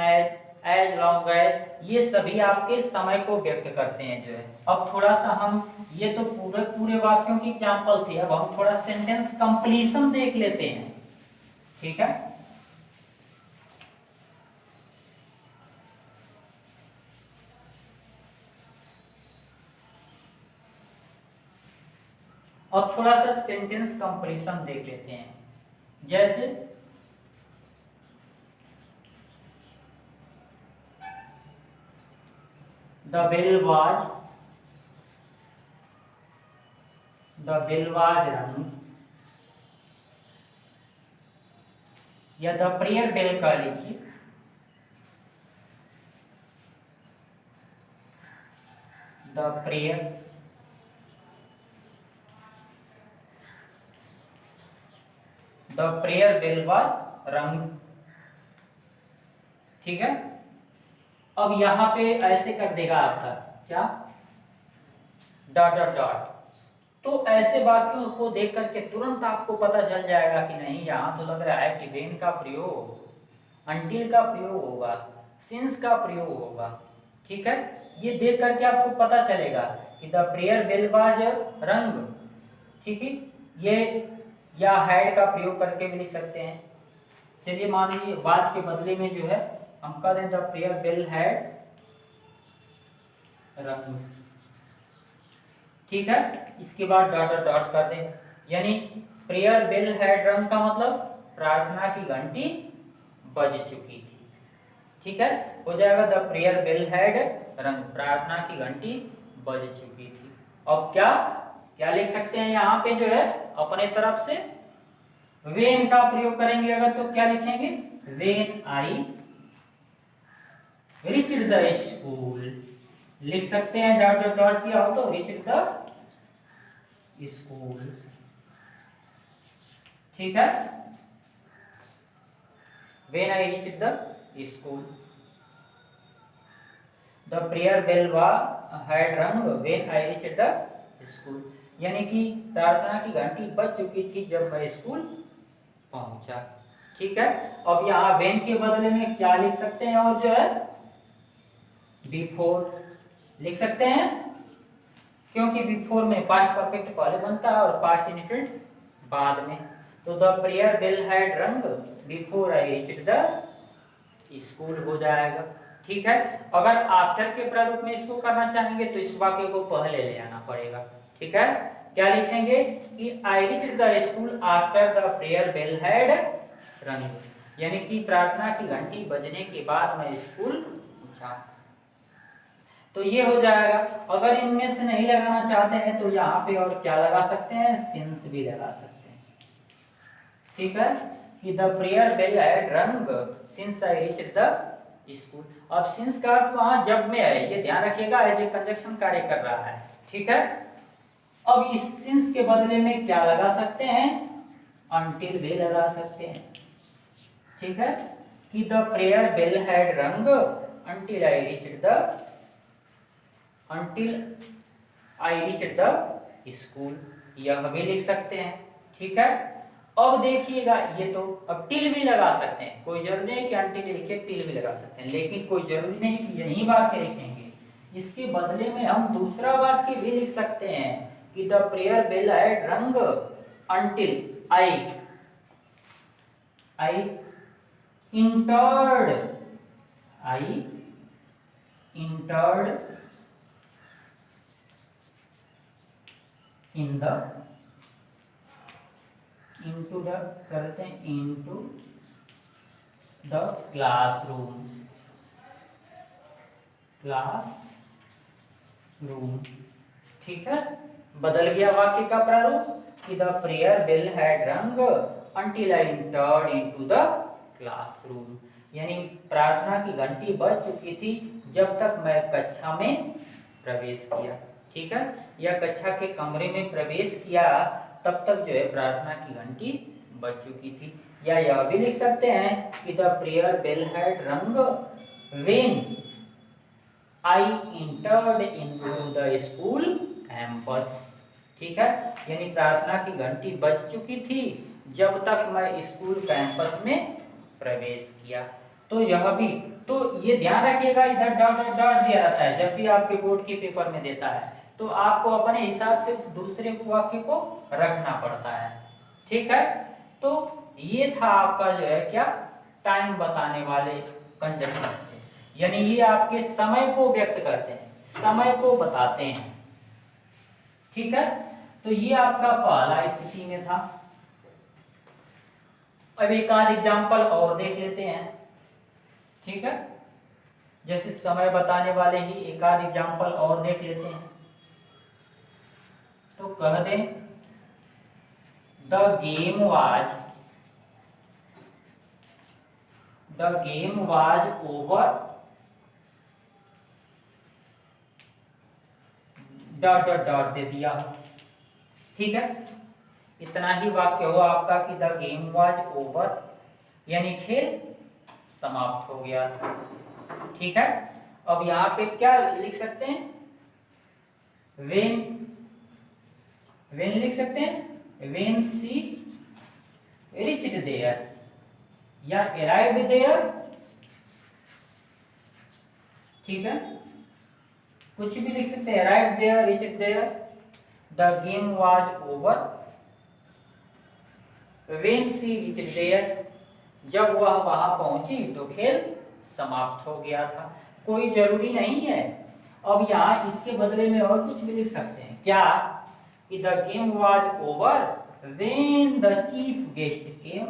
as long as, ये सभी आपके समय को व्यक्त करते हैं जो है। अब थोड़ा सा हम, ये तो पूरे पूरे वाक्यों की एग्जांपल थी, अब हम थोड़ा सेंटेंस कंप्लीशन देख लेते हैं। ठीक है, और थोड़ा सा सेंटेंस कंप्लीशन देख लेते हैं। जैसे द बेल वाज रंग, या द प्रेयर बेल कह लीजिए। द प्रेयर बेल वाज रंग, ठीक है। अब यहाँ पे ऐसे कर देगा आपका क्या, डॉट डॉट डॉट। तो ऐसे वाक्यों को देख करके तुरंत आपको पता चल जाएगा कि नहीं, यहाँ तो लग रहा है कि वेन का प्रयोग, अनटिल का प्रयोग होगा, सिंस का प्रयोग होगा, ठीक है। ये देख करके आपको पता चलेगा कि द प्रेयर बेल वाज रंग, ठीक है। ये या हैड का प्रयोग करके भी लिख सकते हैं। चलिए मान लीजिए वाज के बदले में जो है हम कह दें द प्रेयर बेल हैड रंग, ठीक है। इसके बाद डॉट डॉट डॉट कर दें, यानी प्रेयर बेल हैड रंग का मतलब प्रार्थना की घंटी बज चुकी थी, ठीक है। हो जाएगा द प्रेयर बेल हैड रंग, प्रार्थना की घंटी बज चुकी थी। अब क्या क्या लिख सकते हैं यहाँ पे जो है अपने तरफ से वेन का प्रयोग करेंगे अगर, तो क्या लिखेंगे, when I reached the school, लिख सकते हैं डॉट डॉट डॉट किया हो तो रीच्ड द स्कूल, ठीक है। When I reached the school, the prayer bell had rung when I reached the school, यानी कि प्रार्थना की घंटी बज चुकी थी जब मैं स्कूल पहुंचा, ठीक है। अब यहाँ व्हेन के बदले में क्या लिख सकते हैं, और जो है बिफोर लिख सकते हैं, क्योंकि बिफोर में पास्ट परफेक्ट पहले बनता है और पास्ट इंडिफिनिट बाद में। तो द प्रेयर बेल हैड रंग before I reached the school हो जाएगा, ठीक है। अगर आफ्टर के प्रारूप में इसको करना चाहेंगे तो इस वाक्य को पहले ले आना पड़ेगा, ठीक है। क्या लिखेंगे कि I reached the school after the prayer bell had rung, यानी कि प्रार्थना की घंटी बजने के बाद मैं स्कूल पहुंचा। तो ये हो जाएगा। अगर इनमें से नहीं लगाना चाहते हैं तो यहाँ पे और क्या लगा सकते हैं, सिंस भी लगा सकते हैं, ठीक है, कि द प्रेयर बेल हैड रंग since I reached the school. अब सिंस का अर्थ वहां जब में है, ये ध्यान रखिएगा, एज ए कंजक्शन कार्य कर रहा है, ठीक है। अब इस सिंस के बदले में क्या लगा सकते हैं, अनटिल भी लगा सकते हैं, ठीक है, कि द प्रेयर बेल हैड रंग until I reached the school, यह भी लिख सकते हैं, ठीक है। अब देखिएगा ये तो, अब टिल भी लगा सकते हैं, कोई जरूरी नहीं कि अनटिल लिखे, टिल भी लगा सकते हैं, लेकिन कोई जरूरी नहीं कि यही वाक्य लिखेंगे। इसके बदले में हम दूसरा वाक्य भी लिख सकते हैं कि द प्रेयर बेल हैड रंग until I entered into the classroom, ठीक है। बदल गया वाक्य का प्रारूप कि द प्रेयर बेल हैड रंग until I entered into the classroom, यानी प्रार्थना की घंटी बज चुकी थी जब तक मैं कक्षा में प्रवेश किया, ठीक है, या कक्षा के कमरे में प्रवेश किया तब तक जो है प्रार्थना की घंटी बज चुकी थी। या यह भी लिख सकते हैं कि the prayer bell had rung when I entered into the school campus, ठीक है, यानी प्रार्थना की घंटी बज चुकी थी जब तक मैं स्कूल कैंपस में प्रवेश किया। तो यह भी, तो ये ध्यान रखिएगा, इधर डॉट डॉट डॉट दिया रहता है जब भी आपके बोर्ड के पेपर में देता है, तो आपको अपने हिसाब से दूसरे वाक्य को रखना पड़ता है, ठीक है। तो ये था आपका जो है क्या, टाइम बताने वाले कंजक्शन, यानी ये आपके समय को व्यक्त करते हैं, समय को बताते हैं, ठीक है। तो ये आपका पहला स्थिति में था। अब एक आध एग्जाम्पल और देख लेते हैं, ठीक है, जैसे समय बताने वाले ही एक आध एग्जाम्पल और देख लेते हैं। तो कह दें the game was over dot dot dot दे दिया, ठीक है। इतना ही वाक्य हो आपका कि द गेम वाज ओवर, यानी खेल समाप्त हो गया था, ठीक है। अब यहाँ पे क्या लिख सकते हैं, वेन लिख सकते हैं, वेन सी रिच्ड देयर या अराइव्ड देयर, ठीक है, कुछ भी लिख सकते हैं, arrived there, reached there, the game was over when she reached there, जब वह वहां पहुंची तो खेल समाप्त हो गया था। कोई जरूरी नहीं है। अब यहाँ इसके बदले में और कुछ भी लिख सकते हैं, क्या कि the game was over when the chief guest came,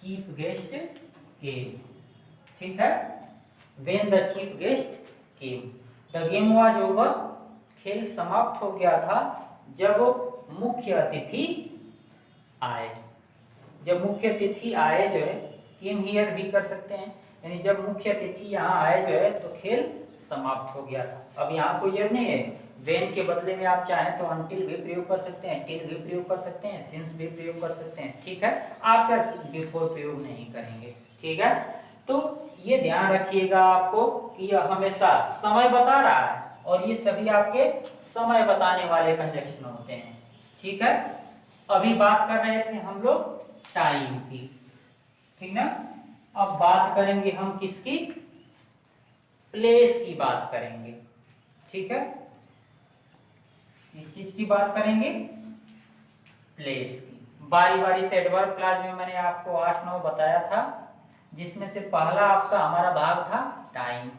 chief guest came, ठीक है, when the chief guest came, the game was over, खेल समाप्त हो गया था जब मुख्य अतिथि आए। जब मुख्य अतिथि आए जो है, केम हियर भी कर सकते हैं, यानी जब मुख्य अतिथि यहाँ आए जो है तो खेल समाप्त हो गया था। अब यहाँ कोई जरूरत नहीं है, वेन के बदले में आप चाहें तो अनटिल भी प्रयोग कर सकते हैं, टिल भी प्रयोग कर सकते हैं, सिंस भी प्रयोग कर सकते हैं, ठीक है। आप क्या बिफोर प्रयोग नहीं करेंगे, ठीक है। तो ये ध्यान रखिएगा आपको कि यह हमेशा समय बता रहा है और ये सभी आपके समय बताने वाले कंजक्शन होते हैं, ठीक है। अभी बात कर रहे थे हम लोग टाइम की, ठीक ना। अब बात करेंगे हम किसकी, प्लेस की बात करेंगे, ठीक है। इस चीज की बात करेंगे, प्लेस की। बारी बारी से एडवर्ब क्लास में मैंने आपको 8-9 बताया था, जिसमें से पहला आपका हमारा भाग था टाइम,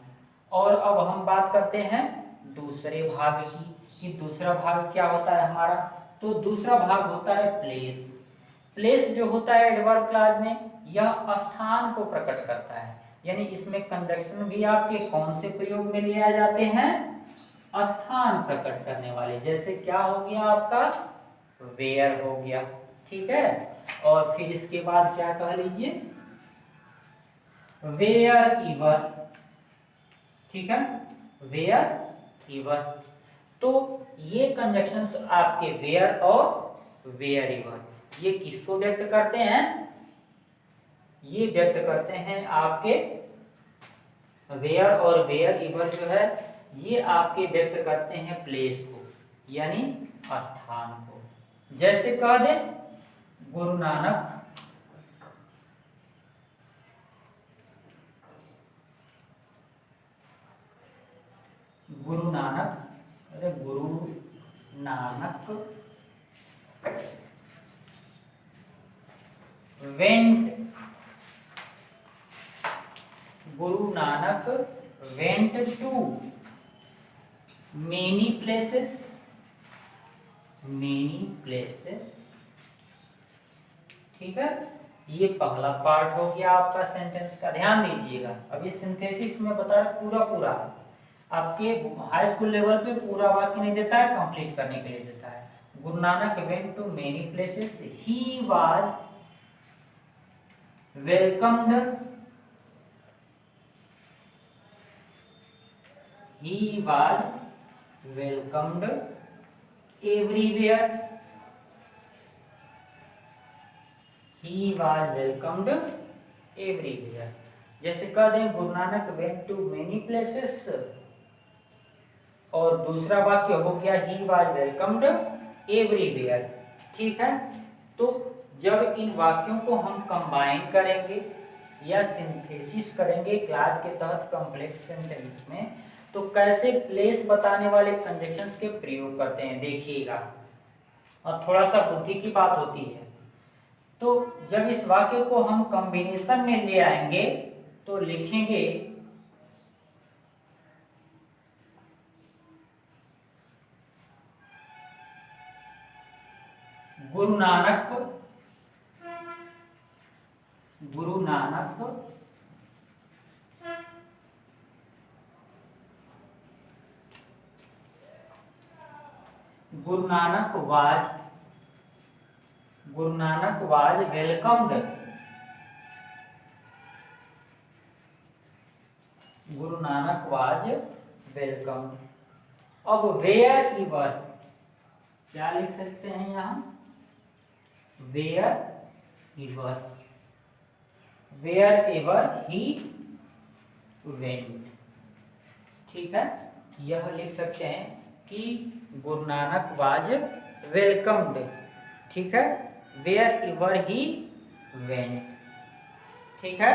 और अब हम बात करते हैं दूसरे भाग की कि दूसरा भाग क्या होता है हमारा। तो दूसरा भाग होता है प्लेस। प्लेस जो होता है एडवर्ब क्लास में, यह स्थान को प्रकट करता है, यानी इसमें कंजक्शन भी आपके कौन से प्रयोग में लिए आ जाते हैं, स्थान प्रकट करने वाले। जैसे क्या हो गया आपका, वेयर हो गया, ठीक है। और फिर इसके बाद क्या कह लीजिए, वेयर इवर, ठीक है, वेयर इवर। तो ये कंजक्शंस आपके वेयर और वेयर इवर, ये किसको व्यक्त करते हैं, ये व्यक्त करते हैं आपके वेयर और वेयर इवर जो है, ये आपके व्यक्त करते हैं प्लेस को, यानी स्थान को। जैसे कह दे गुरु नानक अरे गुरु Nanak went, Guru Nanak went to many places, ठीक है। ये पहला पार्ट हो गया आपका सेंटेंस का, ध्यान दीजिएगा। अभी सिंथेसिस में बता रहा पूरा आपके हाई स्कूल लेवल पे पूरा वाक्य नहीं देता है, कंप्लीट करने के लिए देता है। Guru Nanak went to many places, he was welcomed, everywhere, जैसे कह दें Guru Nanak went to many places, और दूसरा वाक्य हो गया ही वाज वेलकम्ड एवरीवेयर, ठीक है। तो जब इन वाक्यों को हम कंबाइन करेंगे या सिंथेसिस करेंगे क्लास के तहत कॉम्प्लेक्स सेंटेंस में, तो कैसे प्लेस बताने वाले कंजक्शंस के प्रयोग करते हैं देखिएगा, और थोड़ा सा बुद्धि की बात होती है। तो जब इस वाक्य को हम कॉम्बिनेशन में ले आएंगे तो लिखेंगे गुरु नानक गुरु Nanak was welcomed. Guru Nanak was welcomed. अब वेयर इवर क्या लिख सकते हैं यहाँ? Wherever he went. ठीक है, यह लिख सकते हैं कि गुरु नानक वाज वेलकम्ड। ठीक है, वेयर एवर ही वेंट। ठीक है,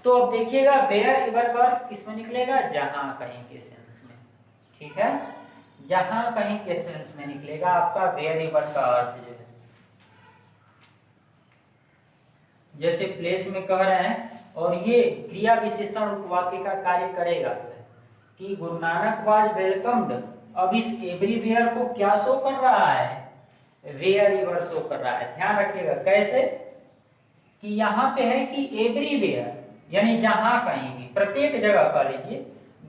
तो अब देखिएगा वेयर एवर का अर्थ किसमें निकलेगा? जहां कहीं के सेंस में। ठीक है, जहां कहीं के सेंस में निकलेगा आपका वेयर एवर का अर्थ जो है। जैसे प्लेस में कह रहे हैं, और ये क्रिया विशेषण उपवाक्य का कार्य करेगा कि गुरु नानक वाज वेलकम्ड। अब इस एवरीवेयर को क्या शो कर रहा है? वेयर एवर शो कर रहा है। ध्यान रखिएगा कैसे कि यहाँ पे है कि एवरीवेयर यानी जहां कहीं भी, प्रत्येक जगह कह लीजिए।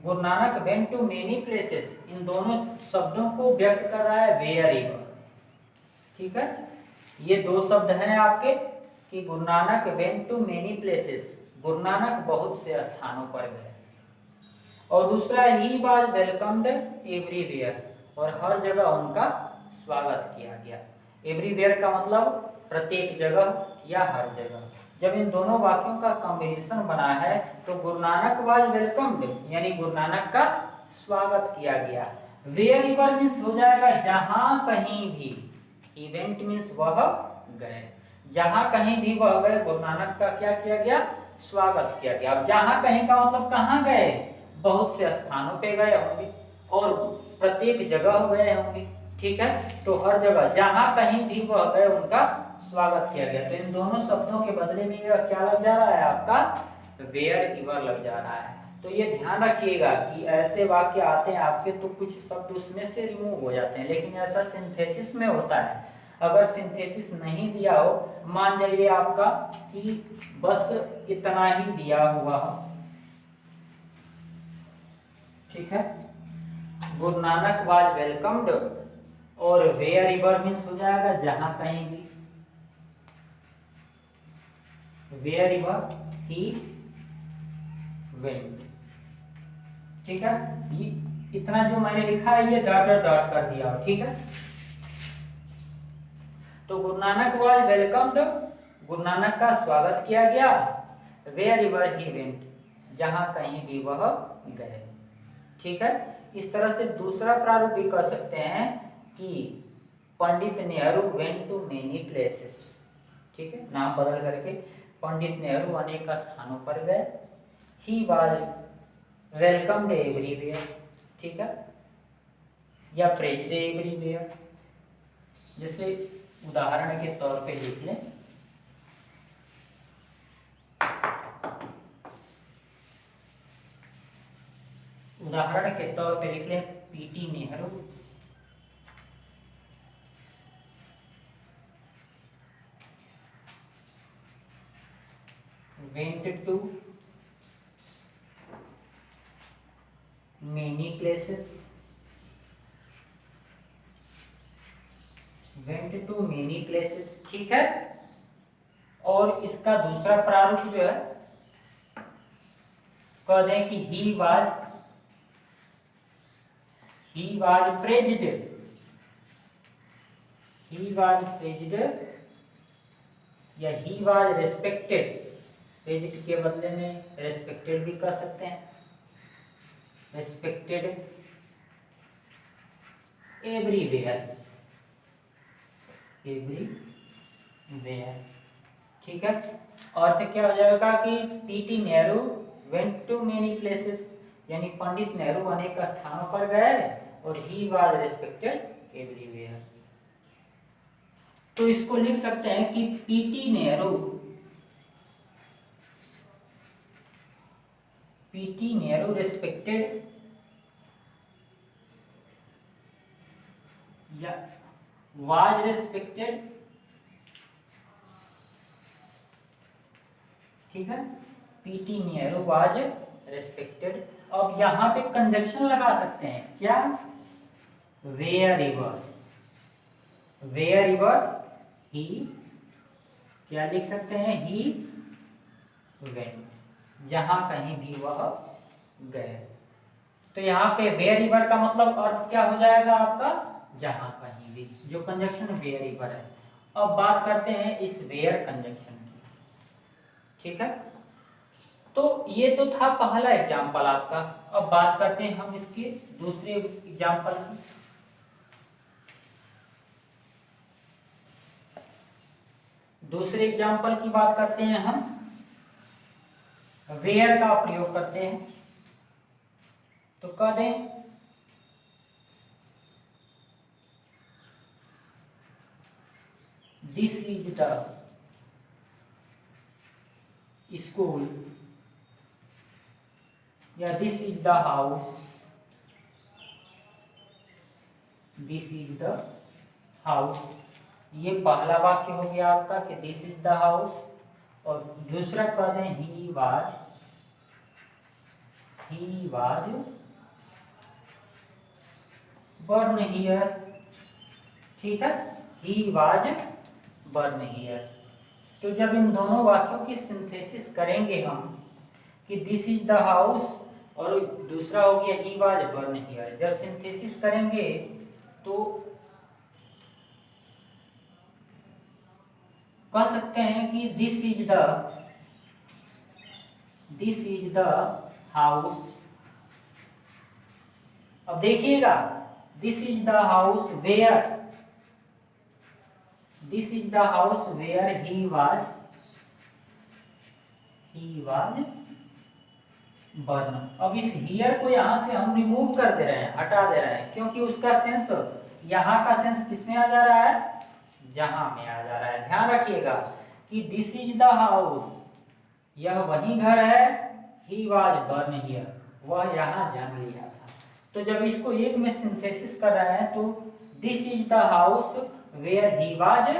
Guru Nanak went to many places, इन दोनों शब्दों को व्यक्त कर रहा है वेयर एवर। ठीक है, ये दो शब्द हैं आपके कि Guru Nanak went to many places, Guru Nanak बहुत से स्थानों पर गए। और दूसरा ही वाज वेलकम्ड एवरीवेयर, और हर जगह उनका स्वागत किया गया। एवरीवेयर का मतलब प्रत्येक जगह या हर जगह। जब इन दोनों वाक्यों का कॉम्बिनेशन बना है तो गुरु नानक वाज वेलकम्ड यानी गुरु नानक का स्वागत किया गया। वेयर एवर मीन्स हो जाएगा जहां कहीं भी, इवेंट मीन्स वह गए। जहां कहीं भी वह गए, गुरु नानक का क्या किया गया? स्वागत किया गया। अब जहां कहीं का मतलब कहाँ गए? बहुत से स्थानों पे गए होंगे और प्रत्येक जगह गए होंगे। ठीक है, तो हर जगह जहां कहीं भी वह गए उनका स्वागत किया गया। तो इन दोनों शब्दों के बदले में क्या लग जा रहा है आपका? वेयर एवर लग जा रहा है। तो ये ध्यान रखिएगा कि ऐसे वाक्य आते हैं आपके तो कुछ शब्द उसमें से रिमूव हो जाते हैं, लेकिन ऐसा सिंथेसिस में होता है। अगर सिंथेसिस नहीं दिया हो, मान जाइए आपका कि बस इतना ही दिया हुआ हो। ठीक है, गुरु नानक वाज वेलकम्ड और वेयर एवर मीन्स हो जाएगा जहां कहीं भी, वेयर एवर ही वेंट। ठीक है, ये इतना जो मैंने लिखा है ये डॉट डॉट कर दिया। ठीक है, तो गुरु नानक वाज वेलकम्ड, गुरु नानक का स्वागत किया गया। वेयर एवर ही वेंट, जहां कहीं भी वह गए। ठीक है, इस तरह से दूसरा प्रारूप भी कर सकते हैं कि Pandit Nehru went to many places. ठीक है, नाम बदल करके पंडित नेहरू अनेक स्थानों पर गए। ही वाज वेलकम्ड एवरीवेयर। ठीक है, या प्रेज्ड एवरीवेयर। जैसे उदाहरण के तौर पे लिख लें, उदाहरण के तौर पे लिख लें PT Nehru went to many places, went to many places. ठीक है, और इसका दूसरा प्रारूप जो है कह दें कि ही वाज प्रेज्ड, या ही वाज रेस्पेक्टेड। प्रेज्ड के बदले में रेस्पेक्टेड भी कह सकते हैं, रेस्पेक्टेड एवरीवेयर। ठीक है, अर्थ क्या हो जाएगा कि PT Nehru went to many places यानी पंडित नेहरू अनेक स्थानों पर गए और ही वाज रेस्पेक्टेड एवरीवेयर। तो इसको लिख सकते हैं कि PT Nehru PT Nehru respected या was respected, ठीक है, PT Nehru was respected। अब यहाँ पे कंजक्शन लगा सकते हैं क्या, wherever, wherever he, क्या लिख सकते हैं, he went, जहां कहीं भी वह गए। तो यहाँ पे wherever का मतलब अर्थ क्या हो जाएगा आपका, जहां कहीं भी, जो कंजक्शन wherever है। अब बात करते हैं इस where कंजक्शन की, ठीक है। तो ये तो था पहला एग्जाम्पल आपका। अब बात करते हैं हम इसके दूसरे एग्जाम्पल की। दूसरे एग्जाम्पल की बात करते हैं हम, वेयर का प्रयोग करते हैं। तो कह दें दिस इज द स्कूल या this is the house, this is the house. ये पहला वाक्य हो गया आपका कि दिस इज द हाउस। और दूसरा कह दें ही वाज बर्न हियर, ठीक है, ही वाज बर्न हियर। तो जब इन दोनों वाक्यों की सिंथेसिस करेंगे हम कि दिस इज द हाउस और दूसरा हो गया ही वाज बर्न हियर, जब सिंथेसिस करेंगे तो कह सकते हैं कि दिस इज द हाउस। अब देखिएगा, this is the house where, this is the house where he was burn. अब इस हियर को यहां से हम रिमूव कर दे रहे हैं, हटा दे रहे हैं, क्योंकि उसका सेंस, यहाँ का सेंस किसमें आ जा रहा है, जहां में आ जा रहा है। ध्यान रखिएगा कि दिस इज द हाउस, यह वही घर है, ही वाज बर्न हियर, वह यहाँ जन्म लिया था। तो जब इसको एक में सिंथेसिस कर रहे हैं तो this is the house where he was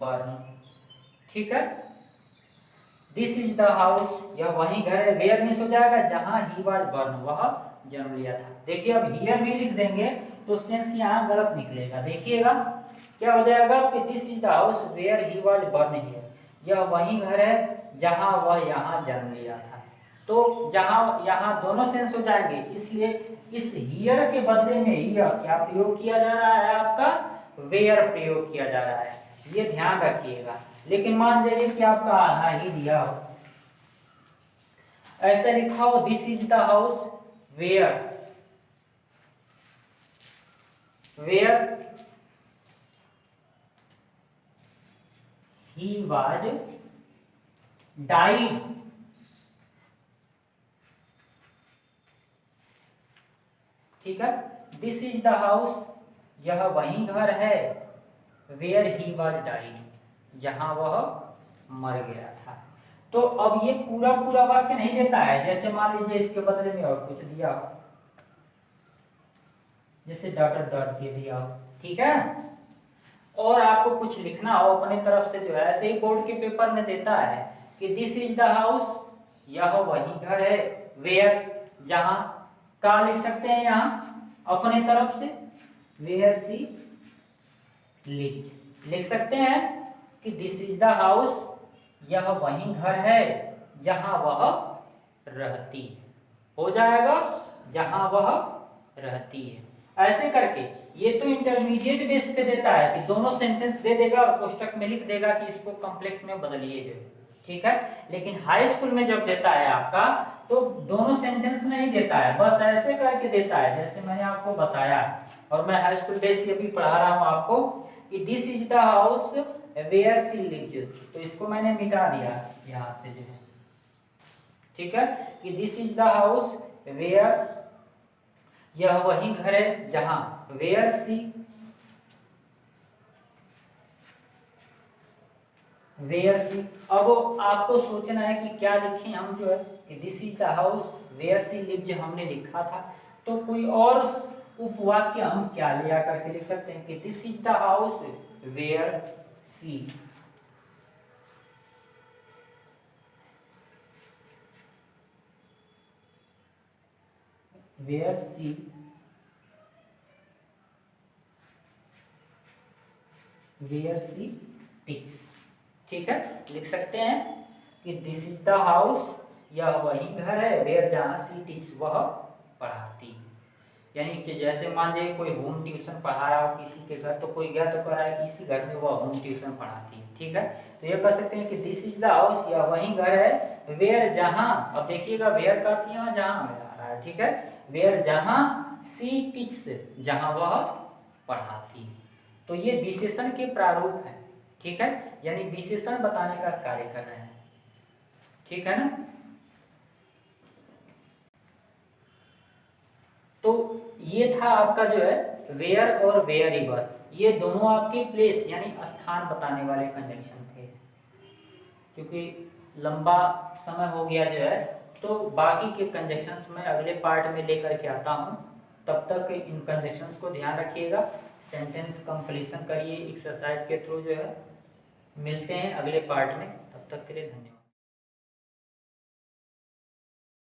burn, ठीक है। दिस इज द हाउस, यह वही घर है, वेयर मिस हो जाएगा, जहां ही वाज बर्न, वह जन्म लिया था। देखिए अब हियर भी लिख देंगे तो सेंस यहाँ गलत निकलेगा। देखिएगा क्या हो जाएगा कि this is the house where he was burn here, यह वही घर है जहां वह यहाँ जन्म लिया था। तो जहां यहाँ दोनों सेंस हो जाएंगे, इसलिए इस हियर के बदले में हियर क्या प्रयोग किया जा रहा है, आपका वेयर प्रयोग किया जा रहा है, ये ध्यान रखिएगा। लेकिन मान लीजिए कि आपका आधा ही दिया हो, ऐसा लिखा हो this is the house where he was died, ठीक है। दिस इज द हाउस, यह वही घर है, वेयर ही वाज डाइड, जहां वह मर गया था। तो अब ये पूरा पूरा वाक्य नहीं देता है, जैसे मान लीजिए इसके बदले में और कुछ दिया हो, जैसे डॉट डॉट दे दिया हो, ठीक है। और आपको कुछ लिखना हो अपने तरफ से, जो है ऐसे ही बोर्ड के पेपर में देता है कि दिस इज द हाउस, यह वही घर है, वेयर, जहां, का लिख सकते हैं यहाँ अपने तरफ से, वेयर सी लिख सकते हैं कि दिस इज द हाउस, यह वही घर है जहां वह रहती है, हो जाएगा जहां वह रहती है। ऐसे करके ये तो इंटरमीडिएट बेस पे देता है कि दोनों सेंटेंस दे देगा और कोष्टक में लिख देगा कि इसको कॉम्प्लेक्स में बदलिए जो, ठीक है। लेकिन हाई स्कूल में जब देता है आपका तो दोनों सेंटेंस नहीं देता है, बस ऐसे करके देता है जैसे मैंने आपको बताया। और मैं हाई स्कूल बेस से भी पढ़ा रहा हूँ आपको कि this is the house where she lives, तो इसको मैंने मिटा दिया यहाँ से जो है, ठीक है, कि this is the house where, यह वही घर है जहां, वेयर सी वेयर सी। अब आपको सोचना है कि क्या लिखें हम, जो है कि this is the house where she live जो हमने लिखा था, तो कोई और उपवाक्य हम क्या ले आकर के लिख सकते हैं कि this is the house where she. Where she teach. ठीक है, लिख सकते हैं कि दिस इज द हाउस, यह वही घर है, वेयर जहाँ सी टीच वह पढ़ाती। यानी कि जैसे मान लीजिए कोई होम ट्यूशन पढ़ा रहा हो किसी के घर, तो कोई गया तो कह रहा है कि इसी घर में वह होम ट्यूशन पढ़ाती है। ठीक है, तो ये कह सकते हैं कि दिस इज द हाउस, यह वही घर है, वेयर जहाँ, अब देखिएगा वेयर का यहाँ जहाँ में आ रहा है। ठीक है, वेयर जहाँ सी टीच, जहाँ वह पढ़ाती। तो ये विशेषण के प्रारूप है। ठीक है, यानी विशेषण बताने का कार्य कर रहे हैं। ठीक है ना। तो ये था आपका जो है वेयर और वेयरेबल, ये दोनों आपके प्लेस यानी स्थान बताने वाले कंजंक्शन थे। क्योंकि लंबा समय हो गया जो है, तो बाकी के कंजंक्शंस में अगले पार्ट में लेकर के आता हूँ। तब तक इन कंजंक्शंस को ध्यान रखिएगा, सेंटेंस कंप्लीशन करिए एक्सरसाइज के थ्रू जो है। मिलते हैं अगले पार्ट में, तब तक के लिए धन्यवाद।